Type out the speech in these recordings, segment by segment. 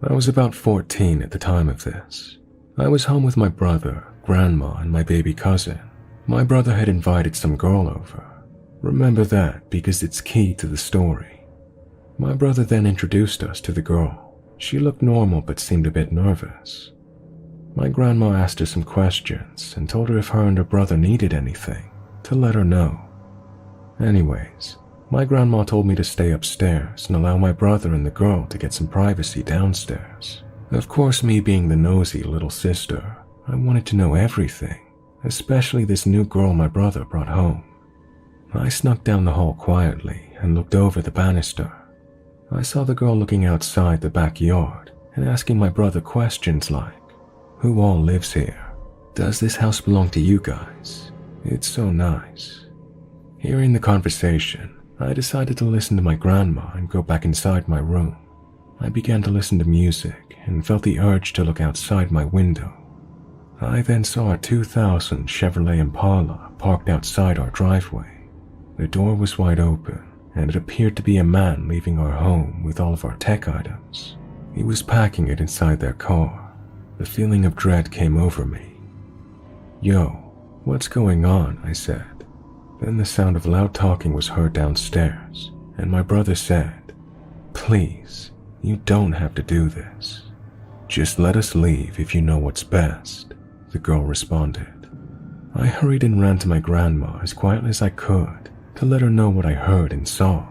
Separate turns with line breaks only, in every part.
I was about 14 at the time of this. I was home with my brother, grandma, and my baby cousin. My brother had invited some girl over. Remember that because it's key to the story. My brother then introduced us to the girl. She looked normal but seemed a bit nervous. My grandma asked her some questions and told her if her and her brother needed anything, to let her know. Anyways, my grandma told me to stay upstairs and allow my brother and the girl to get some privacy downstairs. Of course, me being the nosy little sister, I wanted to know everything, especially this new girl my brother brought home. I snuck down the hall quietly and looked over the banister. I saw the girl looking outside the backyard and asking my brother questions like, "Who all lives here? Does this house belong to you guys? It's so nice." Hearing the conversation, I decided to listen to my grandma and go back inside my room. I began to listen to music and felt the urge to look outside my window. I then saw a 2000 Chevrolet Impala parked outside our driveway. The door was wide open, and it appeared to be a man leaving our home with all of our tech items. He was packing it inside their car. The feeling of dread came over me. "Yo, what's going on?" I said. Then the sound of loud talking was heard downstairs, and my brother said, "Please, you don't have to do this. Just let us leave if you know what's best," the girl responded. I hurried and ran to my grandma as quietly as I could to let her know what I heard and saw.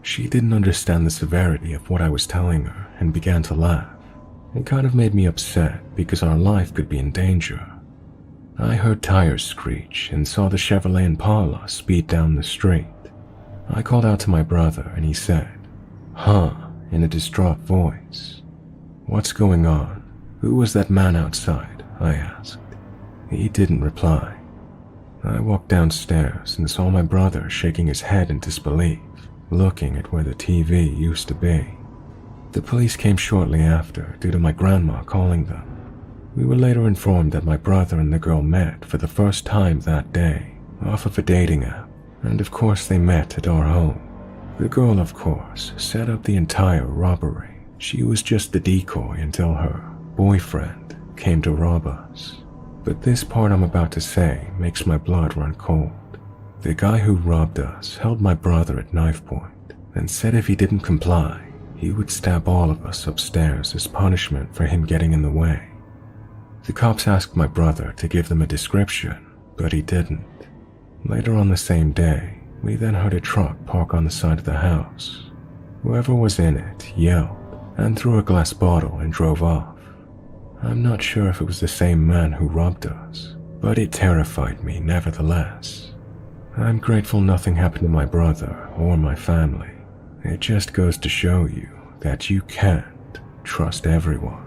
She didn't understand the severity of what I was telling her and began to laugh. It kind of made me upset because our life could be in danger. I heard tires screech and saw the Chevrolet Impala speed down the street. I called out to my brother and he said, "Huh," in a distraught voice. "What's going on? Who was that man outside?" I asked. He didn't reply. I walked downstairs and saw my brother shaking his head in disbelief, looking at where the TV used to be. The police came shortly after due to my grandma calling them. We were later informed that my brother and the girl met for the first time that day off of a dating app, and of course they met at our home. The girl, of course, set up the entire robbery. She was just the decoy until her boyfriend came to rob us. But this part I'm about to say makes my blood run cold. The guy who robbed us held my brother at knife point and said if he didn't comply, he would stab all of us upstairs as punishment for him getting in the way. The cops asked my brother to give them a description, but he didn't. Later on the same day, we then heard a truck park on the side of the house. Whoever was in it yelled and threw a glass bottle and drove off. I'm not sure if it was the same man who robbed us, but it terrified me nevertheless. I'm grateful nothing happened to my brother or my family. It just goes to show you that you can't trust everyone.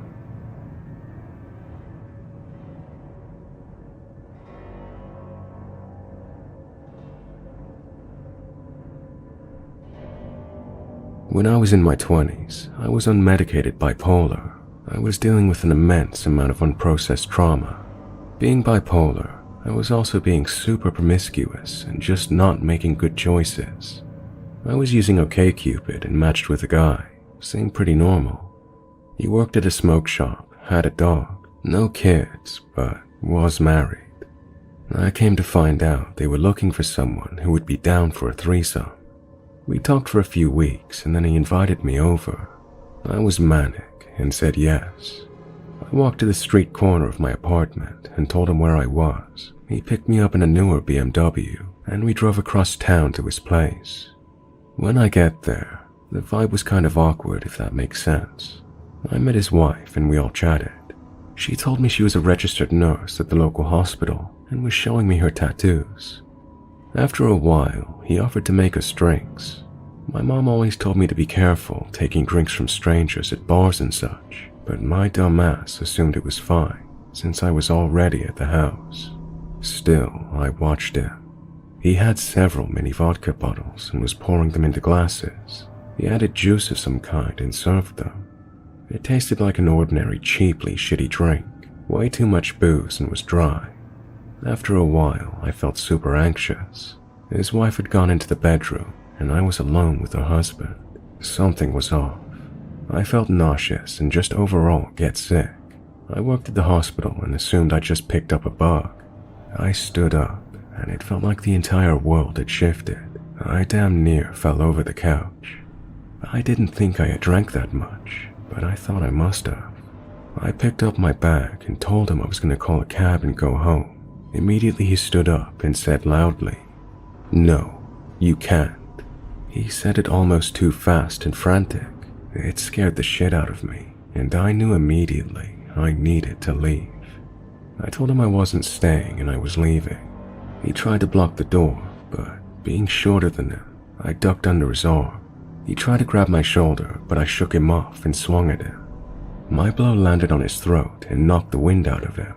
When I was in my 20s, I was unmedicated bipolar. I was dealing with an immense amount of unprocessed trauma. Being bipolar, I was also being super promiscuous and just not making good choices. I was using OkCupid and matched with a guy, seemed pretty normal. He worked at a smoke shop, had a dog, no kids, but was married. I came to find out they were looking for someone who would be down for a threesome. We talked for a few weeks and then he invited me over. I was manic and said yes. I walked to the street corner of my apartment and told him where I was. He picked me up in a newer BMW and we drove across town to his place. When I get there, the vibe was kind of awkward, if that makes sense. I met his wife and we all chatted. She told me she was a registered nurse at the local hospital and was showing me her tattoos. After a while, he offered to make us drinks. My mom always told me to be careful taking drinks from strangers at bars and such, but my dumb ass assumed it was fine since I was already at the house. Still, I watched him. He had several mini vodka bottles and was pouring them into glasses. He added juice of some kind and served them. It tasted like an ordinary, cheaply shitty drink, way too much booze and was dry. After a while, I felt super anxious. His wife had gone into the bedroom, and I was alone with her husband. Something was off. I felt nauseous and just overall get sick. I worked at the hospital and assumed I just picked up a bug. I stood up, and it felt like the entire world had shifted. I damn near fell over the couch. I didn't think I had drank that much, but I thought I must have. I picked up my bag and told him I was going to call a cab and go home. Immediately he stood up and said loudly, "No, you can't." He said it almost too fast and frantic. It scared the shit out of me, and I knew immediately I needed to leave. I told him I wasn't staying and I was leaving. He tried to block the door, but being shorter than him, I ducked under his arm. He tried to grab my shoulder, but I shook him off and swung at him. My blow landed on his throat and knocked the wind out of him.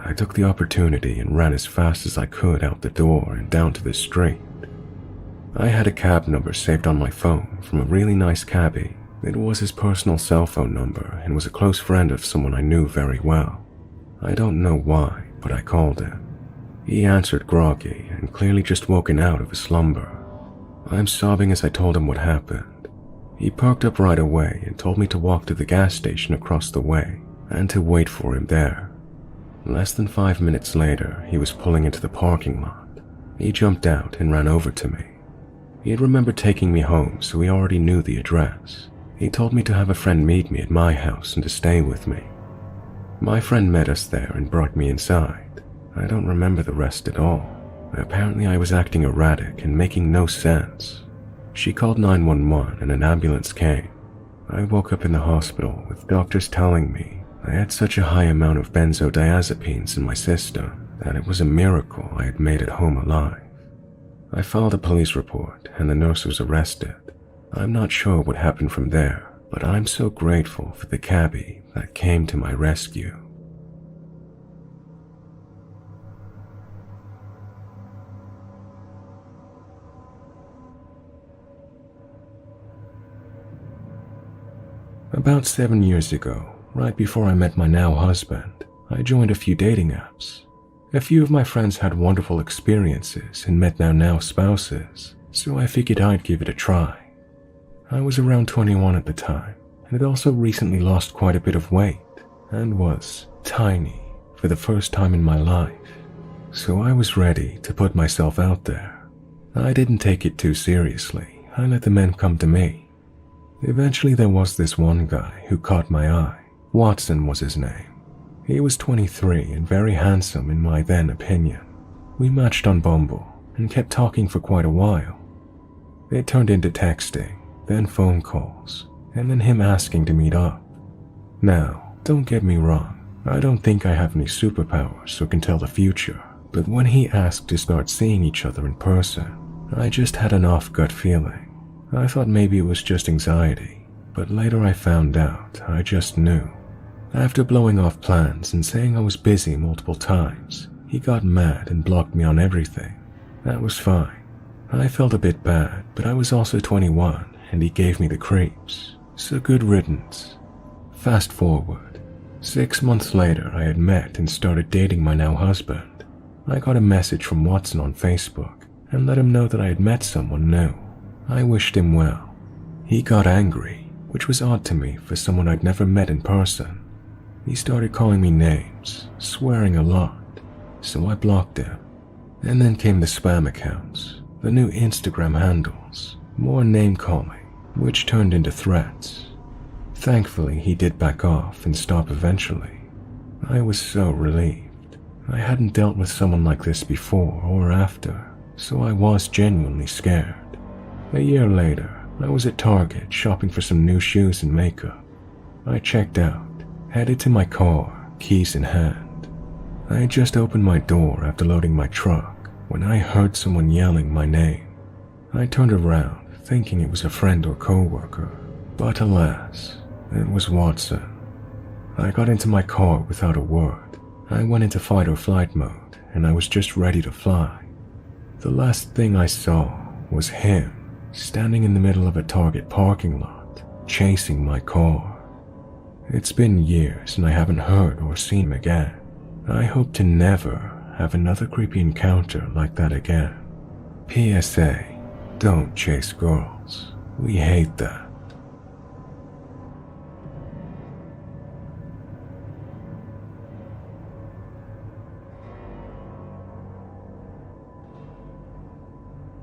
I took the opportunity and ran as fast as I could out the door and down to the street. I had a cab number saved on my phone from a really nice cabbie. It was his personal cell phone number and was a close friend of someone I knew very well. I don't know why, but I called him. He answered groggy and clearly just woken out of a slumber. I'm sobbing as I told him what happened. He perked up right away and told me to walk to the gas station across the way and to wait for him there. Less than 5 minutes later, he was pulling into the parking lot. He jumped out and ran over to me. He had remembered taking me home, so he already knew the address. He told me to have a friend meet me at my house and to stay with me. My friend met us there and brought me inside. I don't remember the rest at all. Apparently I was acting erratic and making no sense. She called 911 and an ambulance came. I woke up in the hospital with doctors telling me I had such a high amount of benzodiazepines in my system that it was a miracle I had made it home alive. I filed a police report and the nurse was arrested. I'm not sure what happened from there, but I'm so grateful for the cabbie that came to my rescue. About 7 years ago, right before I met my now husband, I joined a few dating apps. A few of my friends had wonderful experiences and met their now spouses, so I figured I'd give it a try. I was around 21 at the time, and had also recently lost quite a bit of weight, and was tiny for the first time in my life, so I was ready to put myself out there. I didn't take it too seriously. I let the men come to me. Eventually there was this one guy who caught my eye. Watson was his name. He was 23 and very handsome in my then opinion. We matched on Bumble and kept talking for quite a while. It turned into texting, then phone calls, and then him asking to meet up. Now, don't get me wrong, I don't think I have any superpowers or can tell the future, but when he asked to start seeing each other in person, I just had an off-gut feeling. I thought maybe it was just anxiety, but later I found out I just knew. After blowing off plans and saying I was busy multiple times, he got mad and blocked me on everything. That was fine. I felt a bit bad, but I was also 21 and he gave me the creeps, so good riddance. Fast forward. 6 months later I had met and started dating my now husband. I got a message from Watson on Facebook and let him know that I had met someone new. I wished him well. He got angry, which was odd to me for someone I'd never met in person. He started calling me names, swearing a lot, so I blocked him. And then came the spam accounts, the new Instagram handles, more name calling, which turned into threats. Thankfully, he did back off and stop eventually. I was so relieved. I hadn't dealt with someone like this before or after, so I was genuinely scared. A year later, I was at Target shopping for some new shoes and makeup. I checked out, headed to my car, keys in hand. I had just opened my door after loading my truck when I heard someone yelling my name. I turned around, thinking it was a friend or coworker, but alas, it was Watson. I got into my car without a word. I went into fight or flight mode, and I was just ready to fly. The last thing I saw was him, standing in the middle of a Target parking lot, chasing my car. It's been years and I haven't heard or seen him again. I hope to never have another creepy encounter like that again. PSA, don't chase girls. We hate that.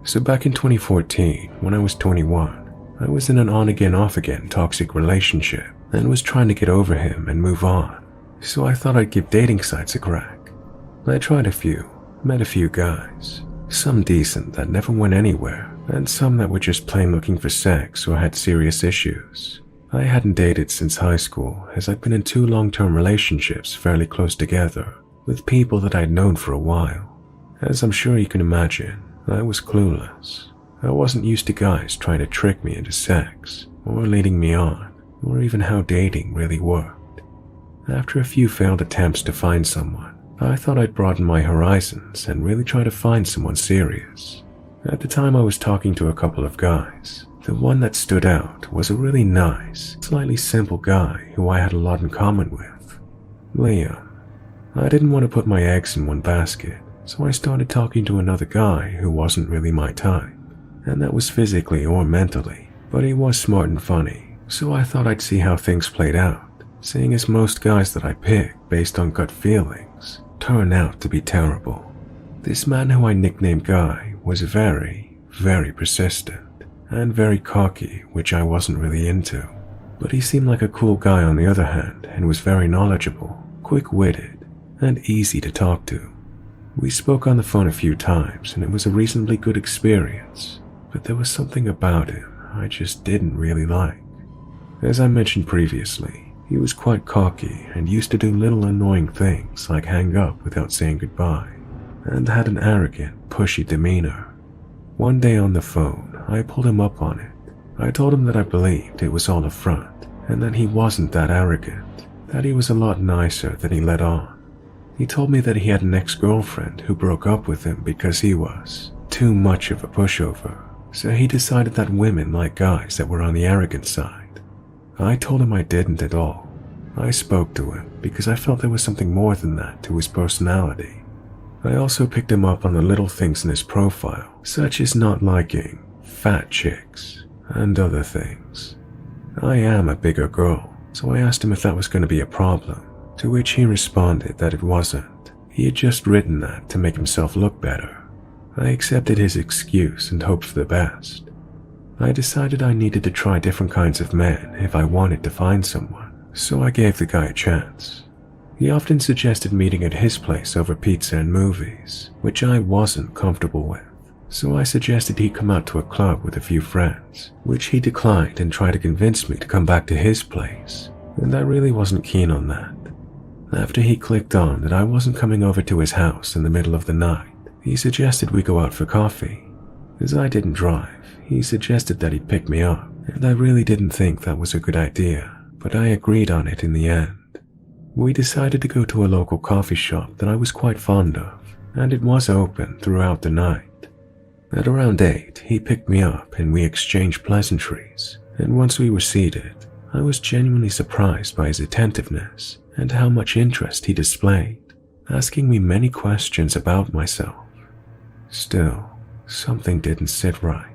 So back in 2014, when I was 21, I was in an on-again, off-again toxic relationship and was trying to get over him and move on. So I thought I'd give dating sites a crack. I tried a few, met a few guys, some decent that never went anywhere, and some that were just plain looking for sex or had serious issues. I hadn't dated since high school, as I'd been in 2 long-term relationships fairly close together, with people that I'd known for a while. As I'm sure you can imagine, I was clueless. I wasn't used to guys trying to trick me into sex, or leading me on, or even how dating really worked. After a few failed attempts to find someone, I thought I'd broaden my horizons and really try to find someone serious. At the time I was talking to a couple of guys. The one that stood out was a really nice, slightly simple guy who I had a lot in common with, Liam. I didn't want to put my eggs in one basket, so I started talking to another guy who wasn't really my type, and that was physically or mentally, but he was smart and funny, so I thought I'd see how things played out, seeing as most guys that I picked based on gut feelings turn out to be terrible. This man who I nicknamed Guy was very, very persistent and very cocky, which I wasn't really into. But he seemed like a cool guy on the other hand, and was very knowledgeable, quick-witted, and easy to talk to. We spoke on the phone a few times, and it was a reasonably good experience, but there was something about him I just didn't really like. As I mentioned previously, he was quite cocky and used to do little annoying things like hang up without saying goodbye, and had an arrogant, pushy demeanor. One day on the phone, I pulled him up on it. I told him that I believed it was all a front, and that he wasn't that arrogant, that he was a lot nicer than he let on. He told me that he had an ex-girlfriend who broke up with him because he was too much of a pushover, so he decided that women like guys that were on the arrogant side. I told him I didn't at all. I spoke to him because I felt there was something more than that to his personality. I also picked him up on the little things in his profile, such as not liking fat chicks and other things. I am a bigger girl, so I asked him if that was going to be a problem, to which he responded that it wasn't. He had just written that to make himself look better. I accepted his excuse and hoped for the best. I decided I needed to try different kinds of men if I wanted to find someone, so I gave the guy a chance. He often suggested meeting at his place over pizza and movies, which I wasn't comfortable with, so I suggested he come out to a club with a few friends, which he declined and tried to convince me to come back to his place, and I really wasn't keen on that. After he clicked on that I wasn't coming over to his house in the middle of the night, he suggested we go out for coffee. As I didn't drive, he suggested that he'd pick me up, and I really didn't think that was a good idea, but I agreed on it in the end. We decided to go to a local coffee shop that I was quite fond of, and it was open throughout the night. At around 8, he picked me up and we exchanged pleasantries, and once we were seated, I was genuinely surprised by his attentiveness and how much interest he displayed, asking me many questions about myself. Still, something didn't sit right.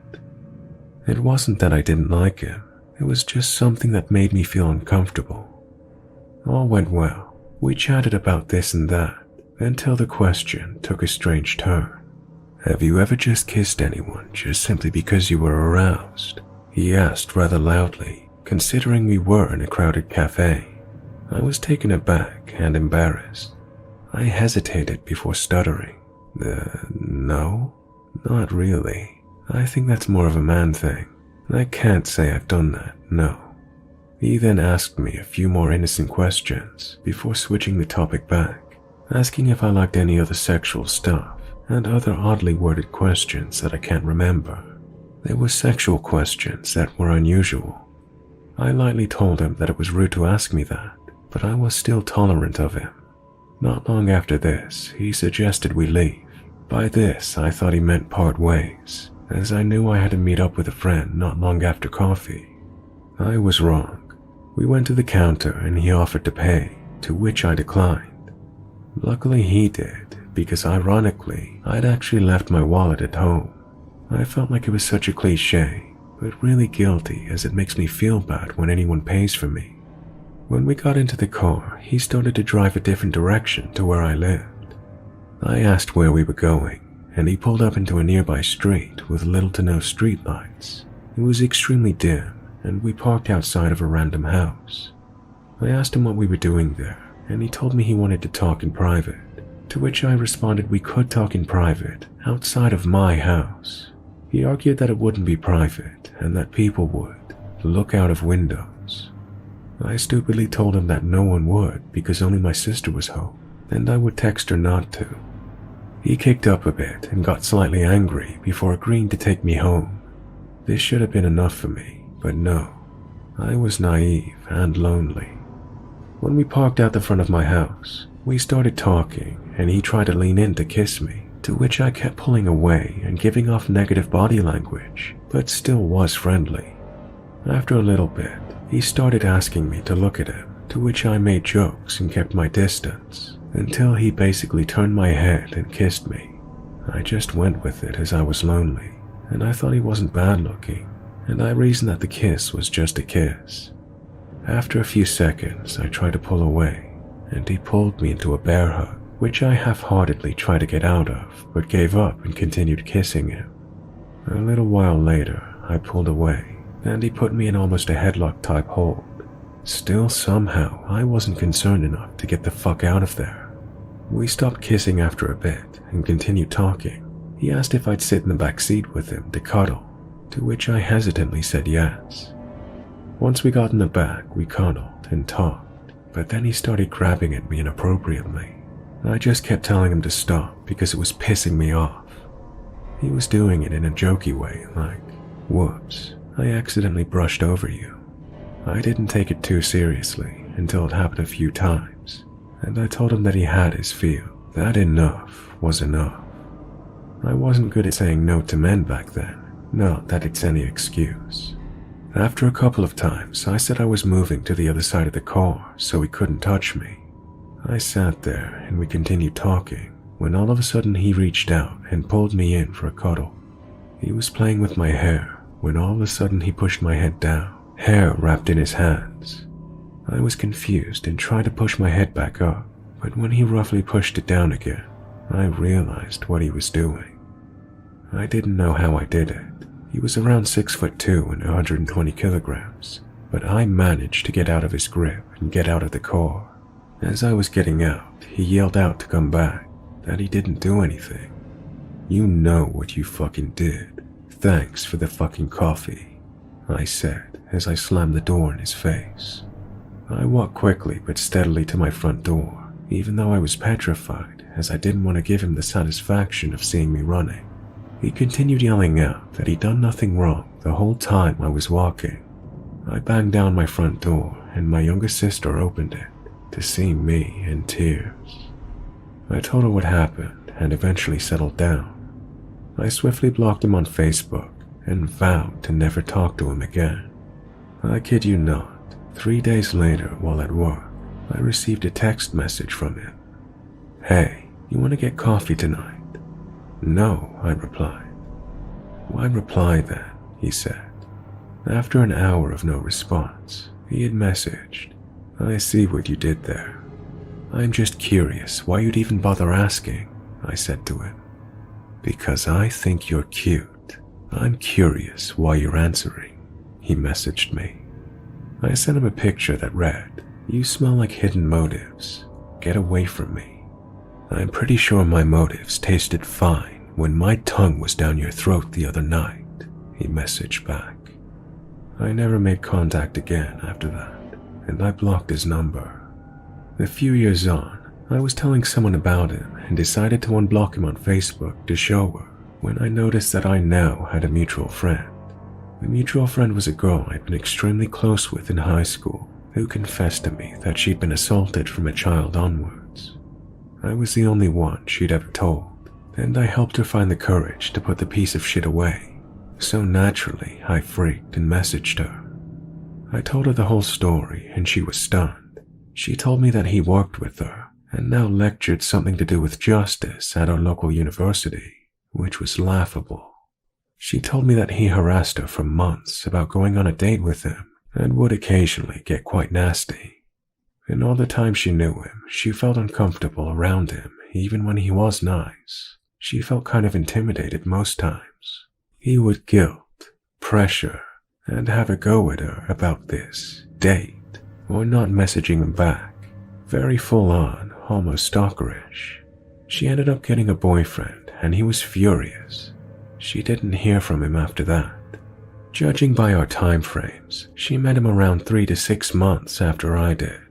It wasn't that I didn't like him, it was just something that made me feel uncomfortable. All went well. We chatted about this and that, until the question took a strange turn. Have you ever just kissed anyone just simply because you were aroused? He asked rather loudly, considering we were in a crowded cafe. I was taken aback and embarrassed. I hesitated before stuttering. No, not really. I think that's more of a man thing. I can't say I've done that, no. He then asked me a few more innocent questions before switching the topic back, asking if I liked any other sexual stuff and other oddly worded questions that I can't remember. They were sexual questions that were unusual. I lightly told him that it was rude to ask me that, but I was still tolerant of him. Not long after this, he suggested we leave. By this, I thought he meant part ways, as I knew I had to meet up with a friend not long after coffee. I was wrong. We went to the counter and he offered to pay, to which I declined. Luckily he did, because ironically, I'd actually left my wallet at home. I felt like it was such a cliche, but really guilty as it makes me feel bad when anyone pays for me. When we got into the car, he started to drive a different direction to where I lived. I asked where we were going, and he pulled up into a nearby street with little to no street lights. It was extremely dim, and we parked outside of a random house. I asked him what we were doing there, and he told me he wanted to talk in private, to which I responded we could talk in private outside of my house. He argued that it wouldn't be private and that people would look out of windows. I stupidly told him that no one would because only my sister was home, and I would text her not to. He kicked up a bit and got slightly angry before agreeing to take me home. This should have been enough for me, but no. I was naive and lonely. When we parked out the front of my house, we started talking and he tried to lean in to kiss me, to which I kept pulling away and giving off negative body language, but still was friendly. After a little bit, he started asking me to look at him, to which I made jokes and kept my distance, until he basically turned my head and kissed me. I just went with it as I was lonely, and I thought he wasn't bad looking, and I reasoned that the kiss was just a kiss. After a few seconds, I tried to pull away, and he pulled me into a bear hug, which I half-heartedly tried to get out of, but gave up and continued kissing him. A little while later, I pulled away, and he put me in almost a headlock-type hold. Still, somehow, I wasn't concerned enough to get the fuck out of there. We stopped kissing after a bit and continued talking. He asked if I'd sit in the back seat with him to cuddle, to which I hesitantly said yes. Once we got in the back, we cuddled and talked, but then he started grabbing at me inappropriately. I just kept telling him to stop because it was pissing me off. He was doing it in a jokey way, like, "Whoops, I accidentally brushed over you." I didn't take it too seriously until it happened a few times, and I told him that he had his feel, that enough was enough. I wasn't good at saying no to men back then, not that it's any excuse. After a couple of times, I said I was moving to the other side of the car so he couldn't touch me. I sat there and we continued talking when all of a sudden he reached out and pulled me in for a cuddle. He was playing with my hair when all of a sudden he pushed my head down, hair wrapped in his hands. I was confused and tried to push my head back up, but when he roughly pushed it down again, I realized what he was doing. I didn't know how I did it. He was around 6'2" and 120 kilograms, but I managed to get out of his grip and get out of the car. As I was getting out, he yelled out to come back, that he didn't do anything. "You know what you fucking did. Thanks for the fucking coffee," I said as I slammed the door in his face. I walked quickly but steadily to my front door, even though I was petrified as I didn't want to give him the satisfaction of seeing me running. He continued yelling out that he'd done nothing wrong the whole time I was walking. I banged down my front door and my younger sister opened it to see me in tears. I told her what happened and eventually settled down. I swiftly blocked him on Facebook and vowed to never talk to him again. I kid you not, 3 days later while at work, I received a text message from him. "Hey, you want to get coffee tonight?" "No," I replied. "Why reply then?" he said. After an hour of no response, he had messaged, "I see what you did there. I'm just curious why you'd even bother asking," I said to him. "Because I think you're cute. I'm curious why you're answering," he messaged me. I sent him a picture that read, "You smell like hidden motives. Get away from me." "I'm pretty sure my motives tasted fine when my tongue was down your throat the other night," he messaged back. I never made contact again after that, and I blocked his number. A few years on, I was telling someone about him and decided to unblock him on Facebook to show her when I noticed that I now had a mutual friend. The mutual friend was a girl I'd been extremely close with in high school who confessed to me that she'd been assaulted from a child onwards. I was the only one she'd ever told, and I helped her find the courage to put the piece of shit away. So naturally, I freaked and messaged her. I told her the whole story and she was stunned. She told me that he worked with her and now lectured something to do with justice at our local university, which was laughable. She told me that he harassed her for months about going on a date with him and would occasionally get quite nasty. In all the time she knew him, she felt uncomfortable around him even when he was nice. she felt kind of intimidated most times. He would guilt, pressure, and have a go at her about this date or not messaging him back. Very full on, almost stalkerish. She ended up getting a boyfriend and he was furious. She didn't hear from him after that. Judging by our time frames, she met him around 3 to 6 months after I did.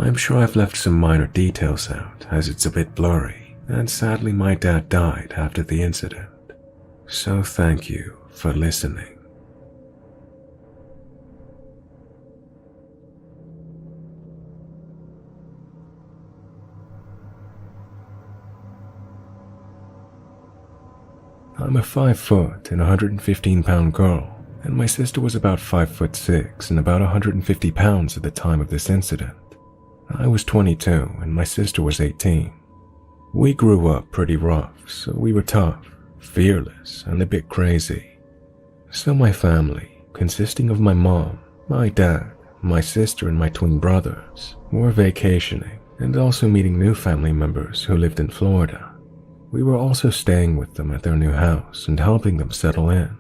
I'm sure I've left some minor details out as it's a bit blurry, and sadly my dad died after the incident. So thank you for listening. I'm a 5 foot and 115-pound girl, and my sister was about 5'6" and about 150 pounds at the time of this incident. I was 22 and my sister was 18. We grew up pretty rough, so we were tough, fearless, and a bit crazy. So my family, consisting of my mom, my dad, my sister, and my twin brothers, were vacationing and also meeting new family members who lived in Florida. We were also staying with them at their new house and helping them settle in.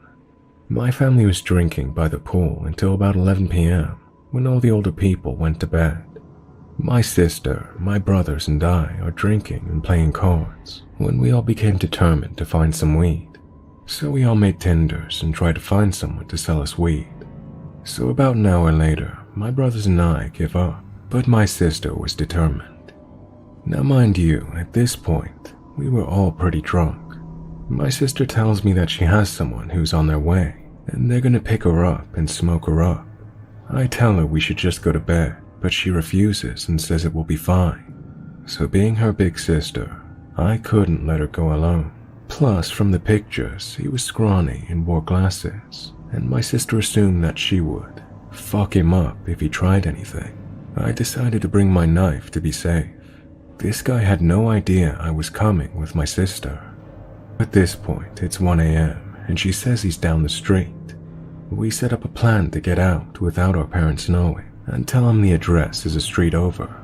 My family was drinking by the pool until about 11 p.m. when all the older people went to bed. My sister, my brothers, and I are drinking and playing cards when we all became determined to find some weed. So we all made Tinders and tried to find someone to sell us weed. So about an hour later, my brothers and I give up, but my sister was determined. Now mind you, at this point, we were all pretty drunk. My sister tells me that she has someone who's on their way, and they're gonna pick her up and smoke her up. I tell her we should just go to bed, but she refuses and says it will be fine. So being her big sister, I couldn't let her go alone. Plus, from the pictures, he was scrawny and wore glasses, and my sister assumed that she would fuck him up if he tried anything. I decided to bring my knife to be safe. This guy had no idea I was coming with my sister. At this point, it's 1 a.m., and she says he's down the street. We set up a plan to get out without our parents knowing, and tell him the address is a street over.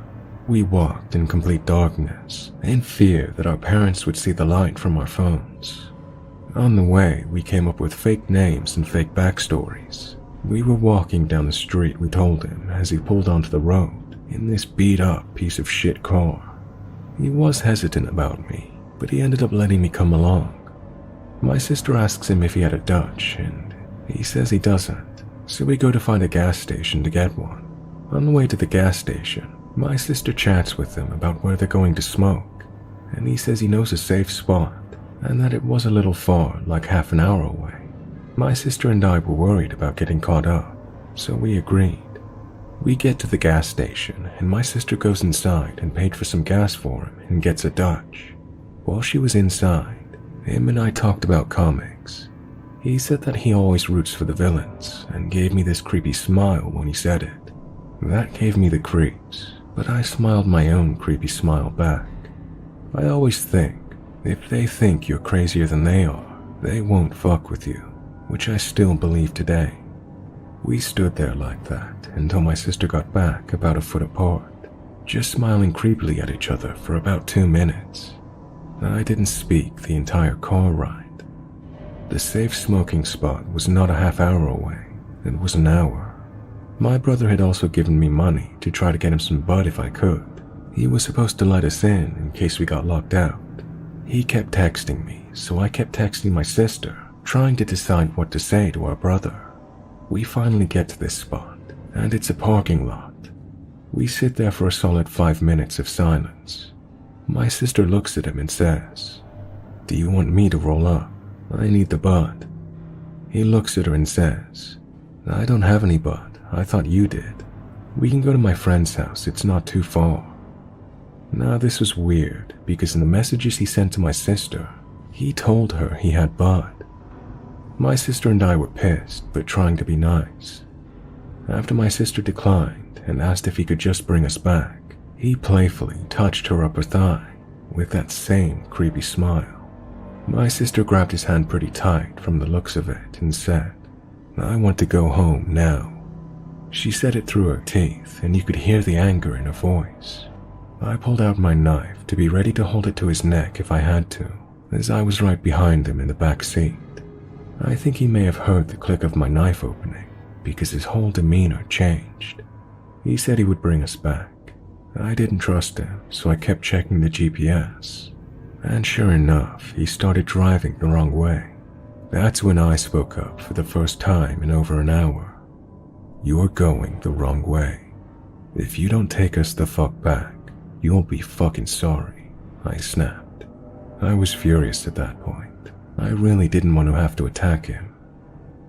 We walked in complete darkness, in fear that our parents would see the light from our phones. On the way, we came up with fake names and fake backstories. We were walking down the street, we told him, as he pulled onto the road, in this beat-up piece of shit car. He was hesitant about me, but he ended up letting me come along. My sister asks him if he had a Dutch, and he says he doesn't, so we go to find a gas station to get one. On the way to the gas station, my sister chats with him about where they're going to smoke, and he says he knows a safe spot, and that it was a little far, like half an hour away. My sister and I were worried about getting caught up, so we agreed. We get to the gas station, and my sister goes inside and paid for some gas for him and gets a Dutch. While she was inside, him and I talked about comics. He said that he always roots for the villains, and gave me this creepy smile when he said it. That gave me the creeps, but I smiled my own creepy smile back. I always think, if they think you're crazier than they are, they won't fuck with you, which I still believe today. We stood there like that until my sister got back about a foot apart, just smiling creepily at each other for about 2 minutes. I didn't speak the entire car ride. The safe smoking spot was not a half hour away, it was an hour. My brother had also given me money to try to get him some bud if I could. He was supposed to let us in case we got locked out. He kept texting me, so I kept texting my sister, trying to decide what to say to our brother. We finally get to this spot, and it's a parking lot. We sit there for a solid 5 minutes of silence. My sister looks at him and says, "Do you want me to roll up? I need the bud." He looks at her and says, "I don't have any bud. I thought you did. We can go to my friend's house. It's not too far." Now this was weird because in the messages he sent to my sister, he told her he had bud. My sister and I were pissed, but trying to be nice. After my sister declined and asked if he could just bring us back, he playfully touched her upper thigh with that same creepy smile. My sister grabbed his hand pretty tight from the looks of it and said, "I want to go home now." She said it through her teeth, and you could hear the anger in her voice. I pulled out my knife to be ready to hold it to his neck if I had to, as I was right behind him in the back seat. I think he may have heard the click of my knife opening because his whole demeanor changed. He said he would bring us back. I didn't trust him, so I kept checking the GPS. And sure enough, he started driving the wrong way. That's when I spoke up for the first time in over an hour. "You're going the wrong way. If you don't take us the fuck back, you'll be fucking sorry," I snapped. I was furious at that point. I really didn't want to have to attack him.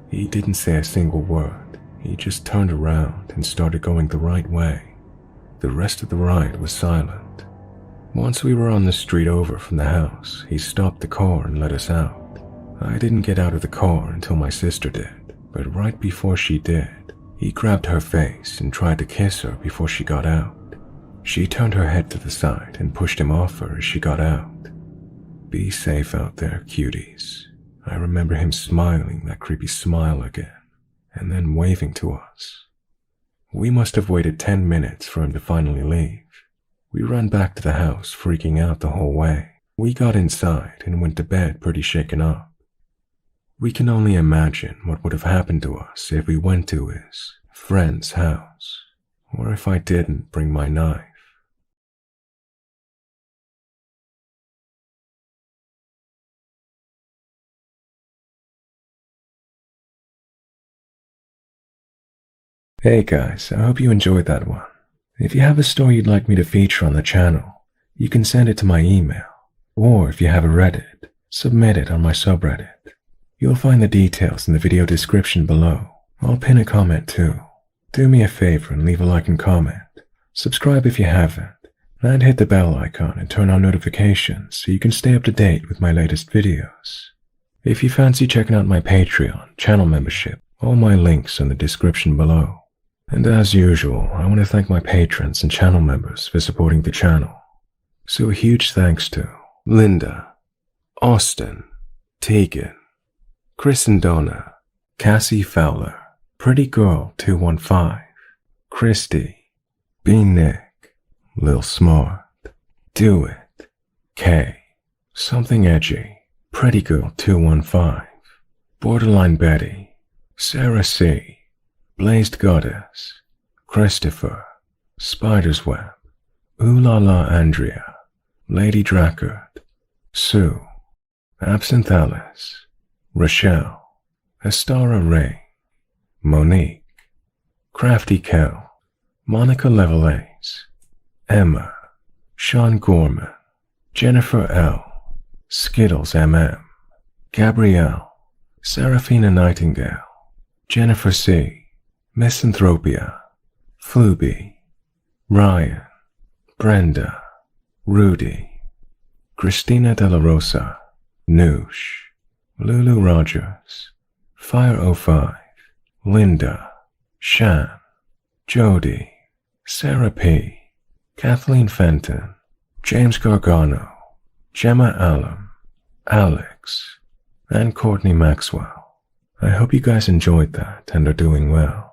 He didn't say a single word. He just turned around and started going the right way. The rest of the ride was silent. Once we were on the street over from the house, he stopped the car and let us out. I didn't get out of the car until my sister did, but right before she did, he grabbed her face and tried to kiss her before she got out. She turned her head to the side and pushed him off her as she got out. "Be safe out there, cuties." I remember him smiling that creepy smile again, and then waving to us. We must have waited 10 minutes for him to finally leave. We ran back to the house, freaking out the whole way. We got inside and went to bed pretty shaken up. We can only imagine what would have happened to us if we went to his friend's house, or if I didn't bring my knife. Hey guys, I hope you enjoyed that one. If you have a story you'd like me to feature on the channel, you can send it to my email, or if you have a Reddit, submit it on my subreddit. You'll find the details in the video description below. I'll pin a comment too. Do me a favor and leave a like and comment. Subscribe if you haven't, and hit the bell icon and turn on notifications so you can stay up to date with my latest videos. If you fancy checking out my Patreon channel membership, all my links are in the description below. And as usual, I want to thank my patrons and channel members for supporting the channel. So a huge thanks to Linda, Austin, Tegan, Chris and Donna, Cassie Fowler, Pretty Girl 215, Christy, Bean Nick, Lil Smart, Do It, K, Something Edgy, Pretty Girl 215, Borderline Betty, Sarah C, Blazed Goddess, Christopher, Spider's Web, Ooh La La Andrea, Lady Drackard, Sue, Absinthe Alice, Rochelle, Estara Ray, Monique, Crafty Kel, Monica Levelace, Emma, Sean Gorman, Jennifer L, Skittles MM, Gabrielle, Seraphina Nightingale, Jennifer C, Misanthropia, Fluby, Ryan, Brenda, Rudy, Christina De La Rosa, Noosh, Lulu Rogers, Fire05, Linda, Shan, Jody, Sarah P, Kathleen Fenton, James Gargano, Gemma Allen, Alex, and Courtney Maxwell. I hope you guys enjoyed that and are doing well.